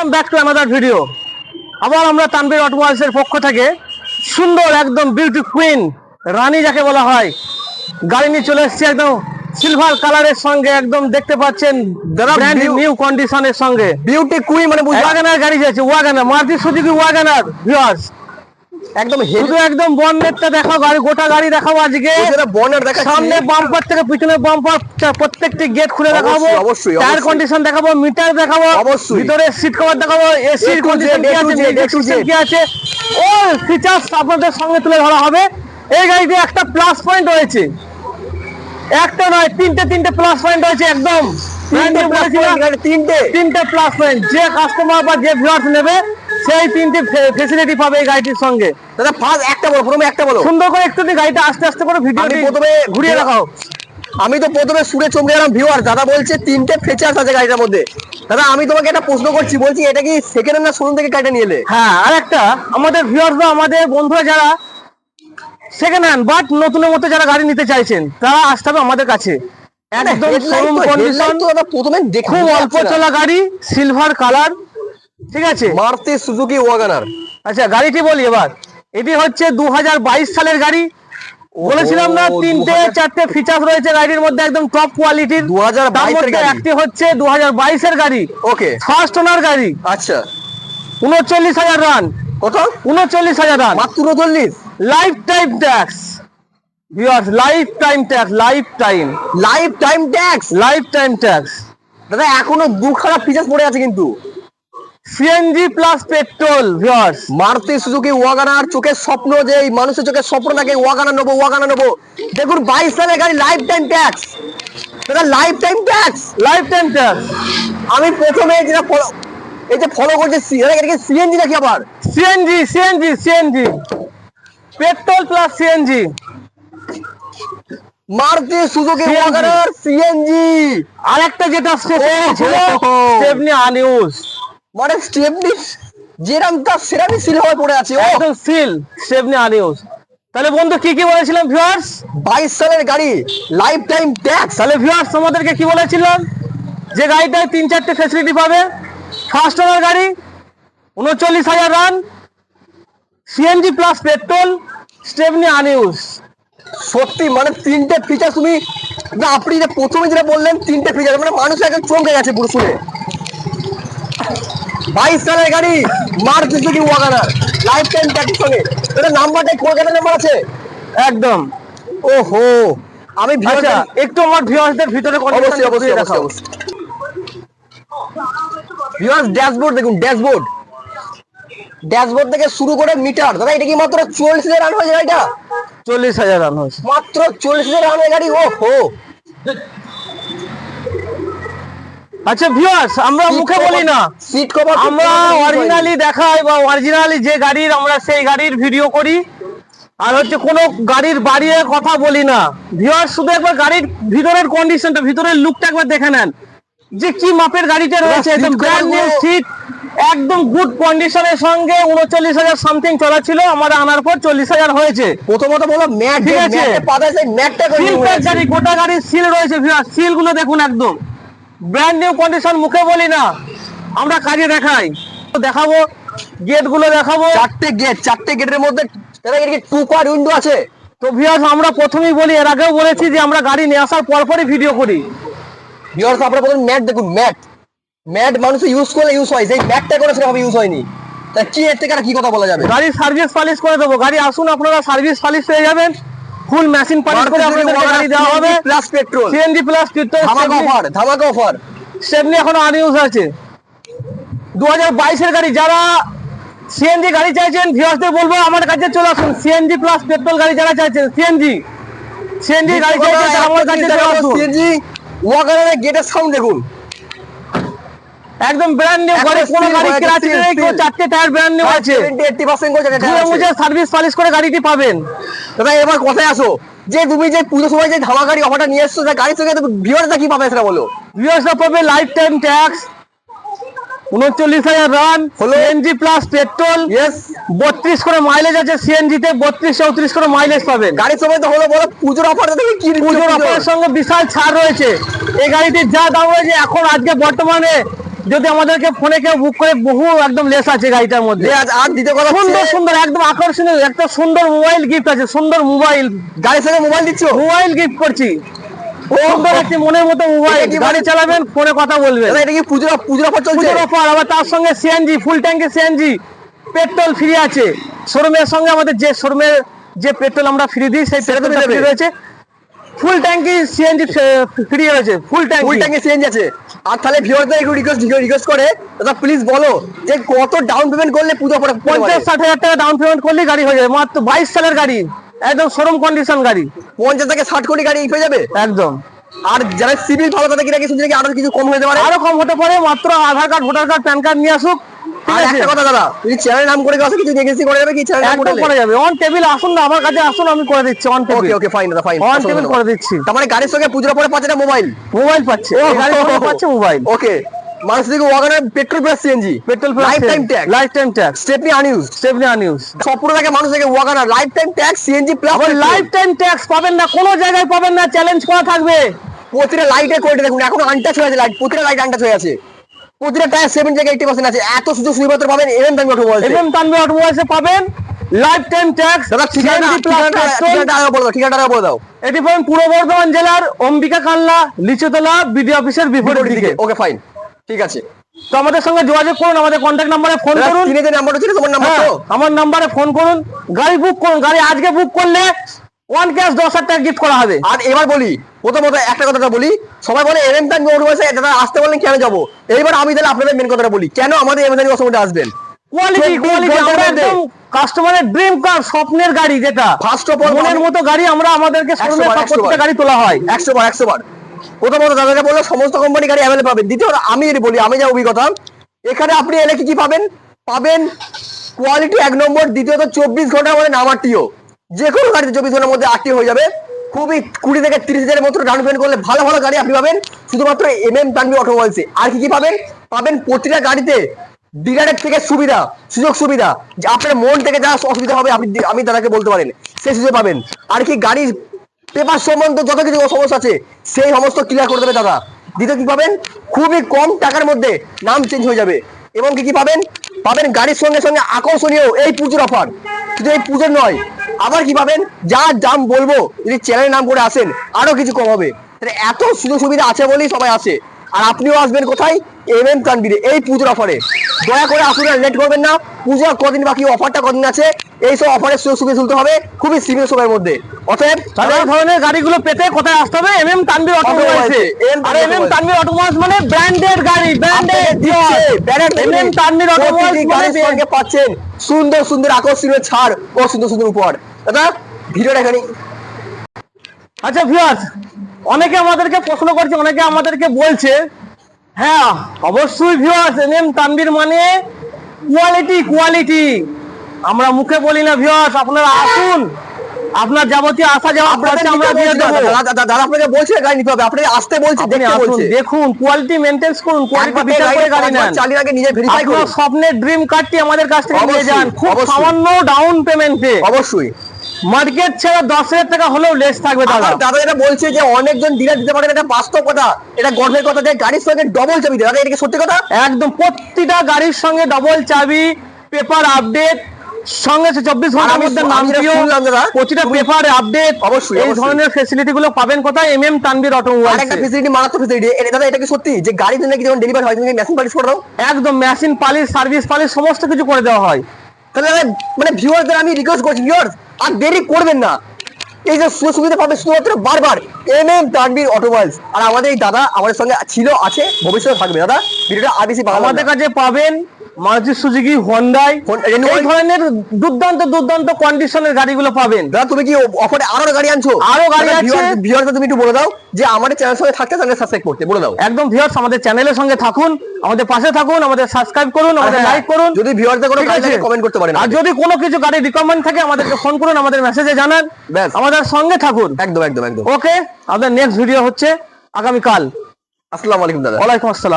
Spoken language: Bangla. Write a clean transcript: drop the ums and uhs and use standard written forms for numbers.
Welcome back to another video. আবার আমরা তানভীর অটোমোবাইলসের পক্ষ থেকে সুন্দর একদম বিউটি কুইন রানী যাকে বলা হয় গাড়ি নিয়ে চলে এসেছি একদম সিলভার কালারের সঙ্গে, একদম দেখতে পাচ্ছেন ব্র্যান্ড নিউ কন্ডিশনের সঙ্গে বিউটি কুইন মানে ওয়াগনার গাড়ি যাচ্ছে, WagonR Maruti Suzuki WagonR. Viewers একদম শুধু একদম বনেটটা দেখাও, গাড়ি গোটা গাড়ি দেখাবো আজকে। বর্নার দেখা সামনে বাম্পার থেকে পিছনে বাম্পার প্রত্যেকটি গেট খুলে দেখাবো, অবশ্যই টায়ার কন্ডিশন দেখাবো, মিটার দেখাবো, অবশ্যই ভিতরে সিট কভার দেখাবো, এসি কন্ডিশন কি আছে, মিউজিক সিস্টেম কি আছে, অল ফিচার্স আপনাদের সঙ্গে তুলে ধরা হবে। এই গাড়িতে একটা প্লাস পয়েন্ট রয়েছে, একটা নয় তিনটে প্লাস পয়েন্ট রয়েছে। একদম তিনটে প্লাস পয়েন্ট, যে কাস্টমার বা যে ভিউয়ার্স নেবে সেই তিনটে ফেসিলিটি পাবে এই গাড়িটির সঙ্গে। দাদা ফার্স্ট একটা বলো, প্রথমে একটা বলো সুন্দর করে একটু গাড়িটা আস্তে আস্তে করে ভিডিওটি প্রথমে ঘুরিয়ে দেখাও। আমি তো প্রথমে সুরে চমকে গেলাম ভিউয়ার, দাদা বলছে তিনটে ফিচার্স আছে গাড়িটার মধ্যে। দাদা আমি তোমাকে একটা প্রশ্ন করছি, বলছি এটা কি সেকেন্ড হ্যান্ড না শোরুম থেকে গাড়িটা নিয়ে এলে? হ্যাঁ, আর একটা আমাদের ভিউয়ার্স বা আমাদের বন্ধুরা যারা সেকেন্ড হ্যান্ড বাট নতুনের মতো যারা গাড়ি নিতে চাইছেন তারা আসতে হবে আমাদের কাছে। একদম শোরুম কন্ডিশন, প্রথমে খুব অল্প চলা গাড়ি, সিলভার কালার, ঠিক আছে, মারুতি সুজুকি ওয়াগনার। আচ্ছা গাড়িটি বলি এবার, এটি হচ্ছে 2022 সালের গাড়ি। বলেছিলাম না তিনটে চারটে ফিচার্স রয়েছে গাড়ির মধ্যে, একদম টপ কোয়ালিটির। 2022 এর গাড়ি, একটি হচ্ছে 2022 এর গাড়ি, ওকে ফার্স্ট ওনার গাড়ি। আচ্ছা 39,000 রান। কত? 39,000 রান, মাত্র 39। Lifetime tax viewers, lifetime tax, lifetime tax. দাদা এখনো দুখানা ফিচার্স পড়ে আছে কিন্তু। CNG plus petrol. Viewers Maruti Suzuki WagonR, চোখের স্বপ্ন, যে এই মানুষের চোখের স্বপ্ন থাকে ওয়াগনার নেবো। দেখুন 22 সালের গাড়ি, লাইফ টাইম ট্যাক্স। দাদা লাইফ টাইম ট্যাক্স। আমি প্রথমে যেটা ফলো করছি সিএনজি নাকি আবার CNG petrol plus CNG. Maruti Suzuki WagonR CNG. আরেকটা যেটা স্টেপনি আনইউজ, মানে স্টেপনি যেরাম তার সেরামি সিল হয়ে পড়ে আছে, একদম সিল স্টেপনি আনইউজ। তাহলে বন্ধু কি বলেছিলাম ভিউয়ার্স? 22 সালের গাড়ি, লাইফ টাইম ট্যাক্স। তাহলে ভিউয়ার্স তোমাদেরকে কি বলেছিলাম, যে গাড়িটায় 3-4টে ফ্যাসিলিটি পাবে। ফার্স্ট ওনার গাড়ি, 39,000 run, CNG plus petrol, Stepney আনইউজ। সত্যি মানে তিনটে ফিচার তুমি, না আপনি যে প্রথমে যেটা বললেন তিনটে ফিচার, মানে মানুষ একদম চমকে গেছে পুরো শুনে। 22 সালের গাড়ি, Maruti Suzuki WagonR, lifetime tax সঙ্গে। এটা নাম্বারটা কলকাতা নাম্বার আছে একদম। ওহো, আমি একটু আমার ভিউয়ার্সদের ভিতরে অবশ্যই ভিউয়ার্স ড্যাশবোর্ড দেখুন, ড্যাশবোর্ড থেকে শুরু করে মিটার। দাদা এটা কি মাত্র 40,000 রান হয়েছে গাড়িটা? 40,000 রান হয়েছে, মাত্র 40,000 রানের গাড়ি। ওহো, আচ্ছা ভিউয়ার্স আমরা মুখে বলি না, সিট কভার আমরা অরিজিনালি দেখাই বা অরিজিনালি যে গাড়ির আমরা সেই গাড়ির ভিডিও করি, আর হচ্ছে কোনো গাড়ির বাড়িয়ে কথা বলি না। ভিউয়ার্স শুধু একবার গাড়ির ভিতরের কন্ডিশনটা, ভিতরের লুকটা একবার দেখে নেন, যে কি মাপের গাড়িটা রয়েছে। একদম ব্র্যান্ড নিউ সিট, একদম গুড কন্ডিশনের সঙ্গে। 39,000 সামথিং চলা ছিল, আমরা আনার পর 40,000 হয়েছে। প্রথমত বলো ম্যাট, ঠিক আছে, গাড়ি গোটা গাড়ির সিল রয়েছে। ভিউয়ার্স সিল গুলো দেখুন, একদম ব্র্যান্ড নিউ কন্ডিশন। মুখে বলি না, আমরা কাজে দেখাই। দেখাবো গেট গুলো দেখাবো, চারটে গেটের মধ্যে টু কোয়ার উইন্ডো আছে। তো ভিউয়ার্স আমরা প্রথমেই বলি, এর আগেও বলেছি যে আমরা গাড়ি নিয়ে আসার পরপরই ভিডিও করি। ভিউয়ার্স আপনারা প্রথমে ম্যাট দেখুন, ম্যাট মানুষ ইউজ করলে ইউজ হয়, সেই ম্যাটটা করে সেভাবে ইউজ হয়নি। তা কি এর থেকে আর কি কথা বলা যাবে? গাড়ি সার্ভিস পালিশ করে দেবো, গাড়ি আসুন আপনারা সার্ভিস পালিশ পেয়ে যাবেন, ফুল মেশিন পালিশ করে আপনাদেরকে গাড়ি দেওয়া হবে। Plus petrol, CNG plus petrol, ধামাকা অফার। সেমনি এখনো আনইউজ আছে। 2022 এর গাড়ি, যারা সিএনজি গাড়ি চাইছেন ভিউয়ার্সদের বলবো আমার কাছে চলে আসুন। সিএনজি প্লাস পেট্রোল গাড়ি যারা চাইছেন, সিএনজি গাড়ি চাইছেন তারা আমার কাছে চলে আসুন। সিএনজি ওয়াগনারের গেটের সাউন্ড দেখুন, একদম ব্র্যান্ড নিউ গাড়ি, কোনো গাড়ি ক্র্যাচ নেই, কোনো চারটে টায়ার ব্র্যান্ড নিউ আছে, 70-80% করে মুঝে সার্ভিস পালিশ করে গাড়িটি পাবেন। দাদা এবার কথায় আসো, যে তুমি যে পুজো সময় যে ধামা গাড়ি অফারটা নিয়ে এসছো, গাড়ির সঙ্গে ভিউয়ার্সরা কি পাবে সেটা বলো। ভিউয়ার্সরা পাবে life time tax, 39,000 run, CNG plus petrol, 32 করে মাইলেজ আছে। সিএনজিতে 32-34 করে মাইলেজ পাবেন। গাড়ির সময় তো হলো বলো পুজোর অফার, পুজোর অফারের সঙ্গে বিশাল ছাড় রয়েছে। এই গাড়িটির যা দাম রয়েছে এখন আজকে বর্তমানে যদি আমাদেরকে ফোনে কেউ বুক করে বহু একদম লেস আছে গাড়িটার মধ্যে। আর দ্বিতীয় কথা সুন্দর সুন্দর একদম আকর্ষণীয় একটা সুন্দর মোবাইল গিফট আছে, সুন্দর মোবাইল, গাড়ির সঙ্গে মোবাইল দিচ্ছ, মোবাইল গিফট করছি, সুন্দর একটি মনের মতো মোবাইল। গাড়ি চালাবেন, ফোনে কথা বলবেন। এটা কি পুজোর অফার চলছে? পুজোর অফার, আবার তার সঙ্গে সিএনজি, ফুল ট্যাঙ্কে সিএনজি পেট্রোল ফ্রি আছে। শোরুমের সঙ্গে আমাদের যে শোরুমের যে পেট্রোল আমরা ফ্রি দিই সেই পেট্রোল ফ্রি রয়েছে, ফুল ট্যাঙ্কি সিএনজি ফ্রি রয়েছে, ফুল ট্যাঙ্কি সিএনজি আছে। আর তাহলে ভিউয়ারদের একটু রিকোয়েস্ট করে দাদা প্লিজ বলো যে কত ডাউন পেমেন্ট করলে পুজো অফার 50-60 হাজার টাকা ডাউন পেমেন্ট করলে গাড়ি হয়ে যাবে, মাত্র 22 সালের গাড়ি, একদম শোরুম কন্ডিশন গাড়ি। 50 থেকে 60 কোটি গাড়ি পেয়ে যাবে একদম। আর যারা সিভিল ভালো তাদের কি শুনছি নাকি আরো কিছু কম হতে পারে? আরো কম হতে পারে, মাত্র Aadhaar card, voter card, PAN card নিয়ে আসুক। আর একটা কথা দাদা, যদি চ্যানেল নাম করে আসে কিছু নেগেসি করে যাবে কি? চ্যানেল নাম করে যাবে। অন টেবিল আসুন না আমার কাছে, আসুন আমি করে দিচ্ছি অন টেবিল। ওকে ফাইন দাদা, ফাইন অন টেবিল করে দিচ্ছি। তার মানে গাড়ির সঙ্গে পুজোর পরে পাচ্ছে না মোবাইল পাচ্ছে, এই গাড়ির সঙ্গে পাচ্ছে মোবাইল। ওকে, মানুষ দিকে WagonR petrol plus CNG, petrol plus lifetime tax, stepney unused সম্পূর্ণ থাকে মানুষ থেকে WagonR lifetime tax CNG plus. Lifetime tax পাবেন না, কোনো জায়গায় পাবেন না, চ্যালেঞ্জ করা থাকবে। প্রতিটা লাইটের কোয়ালিটি দেখুন, এখন আনটাচ হয়ে আছে লাইট, প্রতিটা লাইট আনটাচ হয়ে আছে, প্রতিটা টায়ার 70 থেকে 80% আছে। এত সুযোগ সুবিধা পাবেন এমএম তানভীর অটোমোবাইলসে পাবেন। লাইফ টাইম ট্যাক্স, দাদা ঠিকানাটা বলে দাও। এটি পাবেন পূর্ব বর্ধমান জেলার অম্বিকা কালনা লিচুতলা বিডি অফিসের বিপরীত দিকে। ওকে ফাইন, ঠিক আছে। তো আমাদের সঙ্গে যোগাযোগ করুন, আমাদের কন্ট্যাক্ট নাম্বারে ফোন করুন। নাম্বারটা ছিল তোমার নাম্বার তো? আমার নাম্বারে ফোন করুন, গাড়ি বুক করুন। গাড়ি আজকে বুক করলে ওয়ান ক্যাশ 10,000 টাকা গিফট করা হবে। আর এবার বলি, প্রথমত একটা কথাটা বলি, সবাই বলে এমএম তানভীর অটোমোবাইলসে দাদা আসতে বললেন কেন যাবো? এইবার আমি তাহলে আপনাদের মেন কথাটা বলি, কেন আমাদের এমএম তানভীর অটোমোবাইলসে আসবেন? কোয়ালিটি আমরা একদম কাস্টমারের ড্রিম কার, স্বপ্নের গাড়ি, যেটা ফার্স্ট অফ অল মনের মতো গাড়ি আমরা আমাদেরকে শোরুমে প্রত্যেকটা গাড়ি তোলা হয় 100 বার। প্রথমত দাদাকে বললো সমস্ত কোম্পানি গাড়ি অ্যাভেলেবল পাবেন। দ্বিতীয়ত আমি যদি বলি, আমি যা অভিজ্ঞতা, এখানে আপনি এলে কি পাবেন? কোয়ালিটি 1 নম্বর। দ্বিতীয়ত 24 ঘন্টার মধ্যে নামাটিও, যে কোনো গাড়িতে 24 ঘন্টার মধ্যে আরটিও হয়ে যাবে। খুবই 20 থেকে 30 হাজারের মতো ডাউন পেমেন্ট করলে ভালো ভালো গাড়ি আপনি পাবেন শুধুমাত্র এমএম তানভীর অটোমোবাইলসে। আর কি পাবেন? প্রতিটা গাড়িতে ডিলারের থেকে সুযোগ সুবিধা, যে আপনার মন থেকে যা অসুবিধা হবে আমি দাদাকে বলতে পারেন, সেই সুযোগ পাবেন। আর কি গাড়ির পেপার সম্বন্ধ যত কিছু সমস্যা আছে সেই সমস্ত ক্লিয়ার করে দেবে দাদা। দ্বিতীয় কি পাবেন? খুবই কম টাকার মধ্যে নাম চেঞ্জ হয়ে যাবে। এবং কি পাবেন? গাড়ির সঙ্গে সঙ্গে আকর্ষণীয় এই পুজোর অফার। শুধু এই পুজোর নয়, আবার কি পাবেন? যা দাম বলবো, যদি চ্যানেলের নাম করে আসেন আরো কিছু কম হবে। এত সুযোগ সুবিধা আছে বলেই সবাই আসে। আর আপনিও আসবেন কোথায়? এমএম তানভীরে এই পুজোর অফারে। দয়া করে আসুন, লেট করবেন না। পুজো কদিন বাকি, অফারটা কদিন আছে, এইসব অফারের সুযোগ সুবিধা তুলতে হবে খুবই সীমিত সময়ের মধ্যে। অতএব এই ধরনের গাড়িগুলো পেতে কোথায় আসতে হবে? এমএম তানভীর অটোমোবাইলসে। আর এমএম তানভীর অটোমোবাইলস মানে ব্র্যান্ডেড গাড়ি, এমএম তানভীর অটোমোবাইলস গাড়ির সঙ্গে পাচ্ছেন সুন্দর সুন্দর আকর্ষণীয় ছাড় ও সুন্দর সুন্দর উপহার। দাদা ভিডিওটা এখানে। আচ্ছা ভিউয়ার্স, অনেকে আমাদেরকে প্রশ্ন করছে, অনেকে আমাদেরকে বলছে, হ্যাঁ অবশ্যই ভিউয়ার্স, এমএম তানভীর মানে কোয়ালিটি। আমরা মুখে বলি না ভিউয়ার্স, আপনারা আসুন, আপনার যাবতীয় আসা যাওয়া খরচা আমরা দিয়ে দেব। দাদা আপনাকে বলছে গাড়ি নিতে হবে, আপনি আসতে বলছি, দেখতে বলছি, দেখুন কোয়ালিটি মেইনটেইন করুন, কোয়ালিটি বিচার করে গাড়ি নেন। চালিয়ে আগে নিজে ভেরিফাই করুন। আপনার স্বপ্নের ড্রিম কারটি আমাদের কাছ থেকে নিয়ে যান খুব সামান্য ডাউন পেমেন্টে। অবশ্যই মার্কেট ছেড়ে 10,000 টাকা হলেও লেস থাকবে। দাদা এটা বলছে যে অনেকজন ডিলার দিতে পারেন, এটা বাস্তব কথা, এটা গর্বের কথা যে গাড়ির সঙ্গে ডবল চাবি দেয়। দাদা এটা কি সত্যি কথা? একদম, প্রতিটা গাড়ির সঙ্গে ডবল চাবি, পেপার আপডেট, সঙ্গে 24 ঘন্টার মধ্যে নাম দিও, প্রতিটা পেপার আপডেট। অবশ্যই এই ধরনের ফ্যাসিলিটি গুলো পাবেন কোথায়? MM Tanvir automobiles. আরেকটা ফ্যাসিলিটি, মারাত্মক ফ্যাসিলিটি। দাদা এটা কি সত্যি যে গাড়িতে নাকি যখন ডেলিভারি হয় তুমি মেশিন পালিশ করে দাও? একদম, মেশিন পালিশ, সার্ভিস পালিশ সমস্ত কিছু করে দেওয়া হয়। তাহলে মানে ভিউয়ারদের আমি রিকোয়েস্ট করছি, ভিউয়ার্স আর দেরি করবেন না, এই যে সুবিধা পাবে শুধুমাত্র বারবার এমএম তানভীর অটোমোবাইলস। আর আমাদের এই দাদা আমাদের সঙ্গে ছিল, আছে, ভবিষ্যতে থাকবে। দাদা ভিডিওটা আর বেশি আমাদের কাছে পাবেন মারুতি সুজুকি, হোন্ডাই, এই ধরনের দুর্দান্ত কন্ডিশনের গাড়িগুলো পাবেন। দাদা তুমি কি অফারে আরো গাড়ি আনছো? আরো গাড়ি আছে। ভিউয়ারদের তুমি একটু বলে দাও যে আমাদের চ্যানেলের সঙ্গে থাকতে চ্যানেল সাবস্ক্রাইব করতে বলে দাও। একদম ভিউয়ার্স, আমাদের চ্যানেলের সঙ্গে থাকুন, আমাদের পাশে থাকুন, আমাদের সাবস্ক্রাইব করুন, আমাদের লাইক করুন। যদি ভিউয়ারদের কোনো গাড়ি লাগে কমেন্ট করতে পারেন। আর যদি কোনো কিছু গাড়ি রিকমেন্ড থাকে আমাদেরকে ফোন করুন, আমাদের মেসেজে জানান, আমাদের সঙ্গে থাকুন। একদম। ওকে, আমাদের নেক্সট ভিডিও হচ্ছে আগামীকাল। আসসালামু আলাইকুম দাদা। ওয়ালাইকুম আসসালাম।